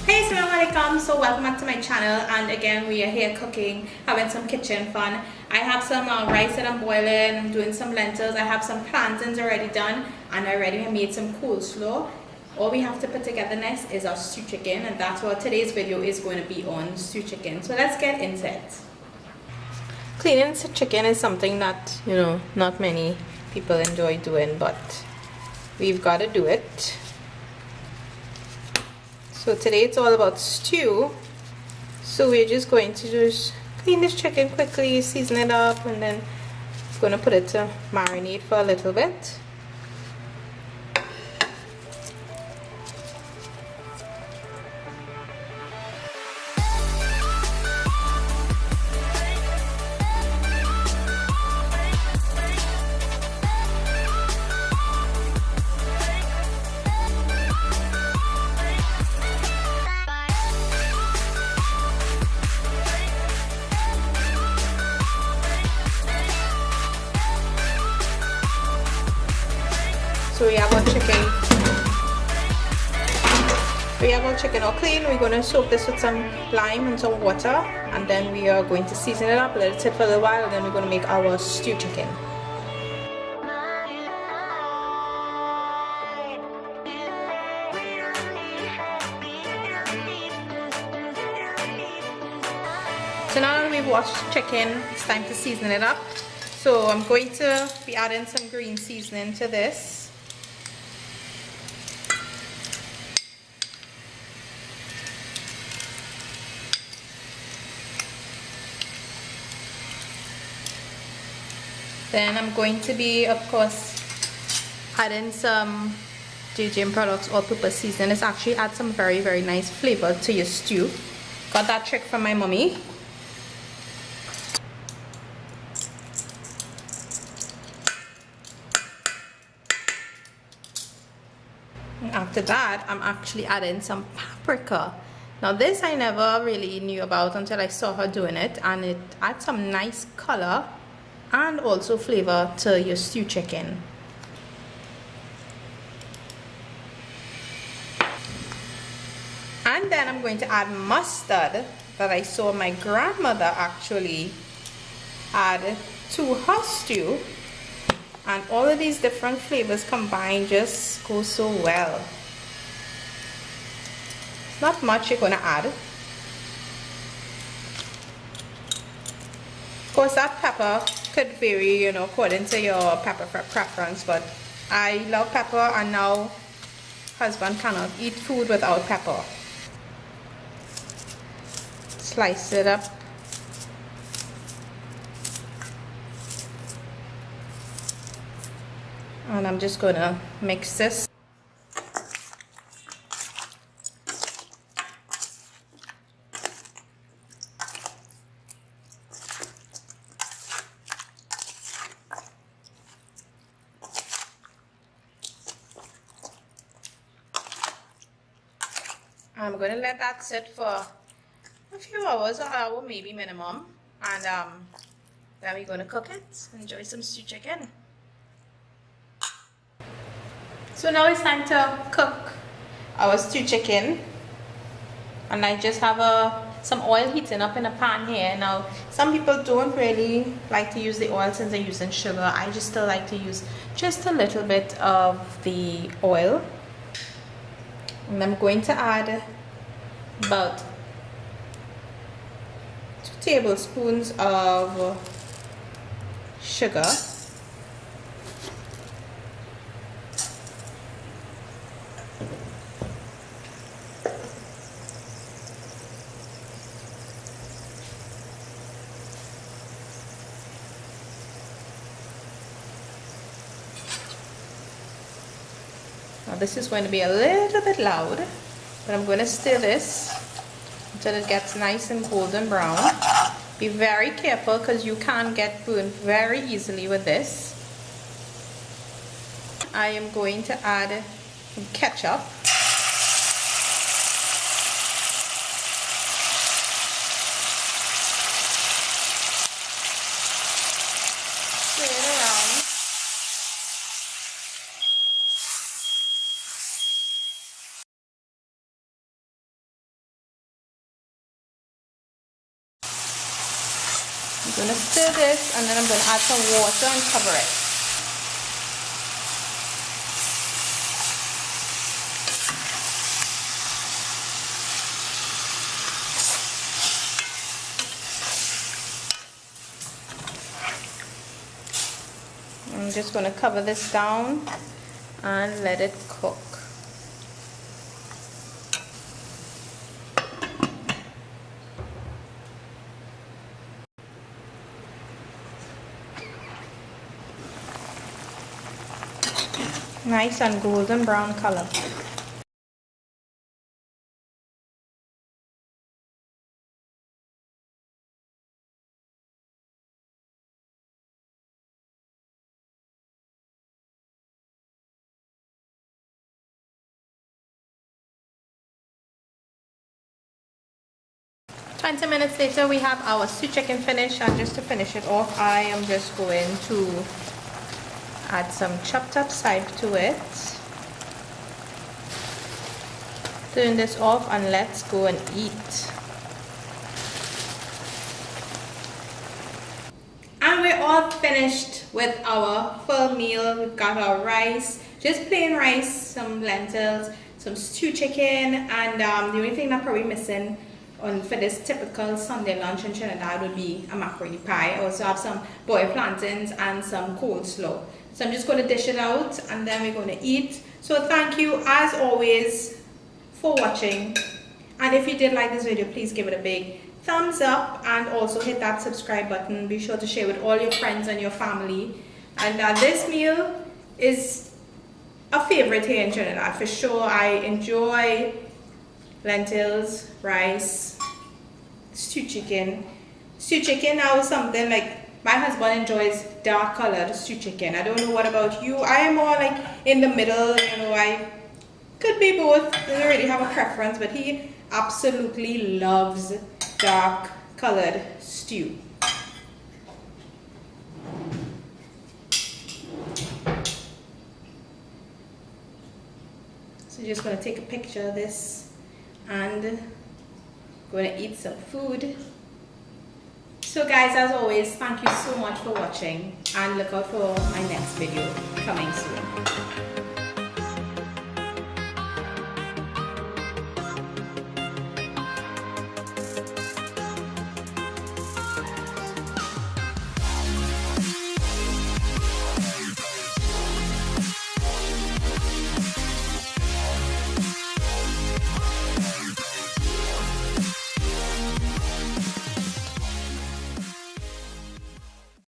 Hey, assalamualaikum. So welcome back to my channel, and again we are here cooking, having some kitchen fun. I have some rice that I'm boiling. I'm doing some lentils. I have some plantains already done, and I already made some coleslaw. All we have to put together next is our stew chicken, and that's what today's video is going to be on, stew chicken. So let's get into it. Cleaning the chicken is something that, not many people enjoy doing, but we've got to do it. So today it's all about stew. So we're just going to just clean this chicken quickly, season it up, and then I'm going to put it to marinate for a little bit. So we have our chicken all clean. We're going to soak this with some lime and some water, and then we are going to season it up, let it sit for a little while, and then we're going to make our stew chicken. So now that we've washed the chicken, it's time to season it up. So I'm going to be adding some green seasoning to this. Then I'm going to be, of course, adding some JGM Products all-purpose seasoning. This actually adds some very, very nice flavor to your stew. Got that trick from my mommy. After that, I'm actually adding some paprika. Now this I never really knew about until I saw her doing it, and it adds some nice color and also flavor to your stew chicken. And then I'm going to add mustard that I saw my grandmother actually add to her stew. And all of these different flavors combined just go so well. Not much you're gonna add. Of course, that pepper could vary, according to your pepper preference, but I love pepper, and now husband cannot eat food without pepper. Slice it up. And I'm just gonna mix this. I'm going to let that sit for a few hours, an hour maybe minimum, and then we're going to cook it. Enjoy some stew chicken. So now it's time to cook our stew chicken, and I just have some oil heating up in a pan here. Now some people don't really like to use the oil since they're using sugar. I just still like to use just a little bit of the oil. And I'm going to add about 2 tablespoons of sugar. Now this is going to be a little bit loud, but I'm going to stir this until it gets nice and golden brown. Be very careful because you can get burned very easily with this. I am going to add some ketchup. Stir it around. I'm going to stir this and then I'm going to add some water and cover it. I'm just going to cover this down and let it cook. Nice and golden brown color. "20 minutes later, we have our stew chicken finished, and just to finish it off, I am just going to add some chopped up side to it. Turn this off and let's go and eat. And we're all finished with our full meal. We've got our rice, just plain rice, some lentils, some stew chicken, and the only thing that's probably missing for this typical Sunday lunch in Trinidad would be a macaroni pie. I also have some boiled plantains and some coleslaw. So I'm just going to dish it out and then we're going to eat. So thank you as always for watching, and if you did like this video, please give it a big thumbs up and also hit that subscribe button. Be sure to share with all your friends and your family. And this meal is a favorite here in Trinidad for sure. I enjoy lentils, rice, stew chicken. Stew chicken now is something like my husband enjoys dark colored stew chicken. I don't know what about you. I am more like in the middle, you know. I could be both. I don't really have a preference, but he absolutely loves dark colored stew. So just going to take a picture of this and going to eat some food. So guys, as always, thank you so much for watching and look out for my next video coming soon.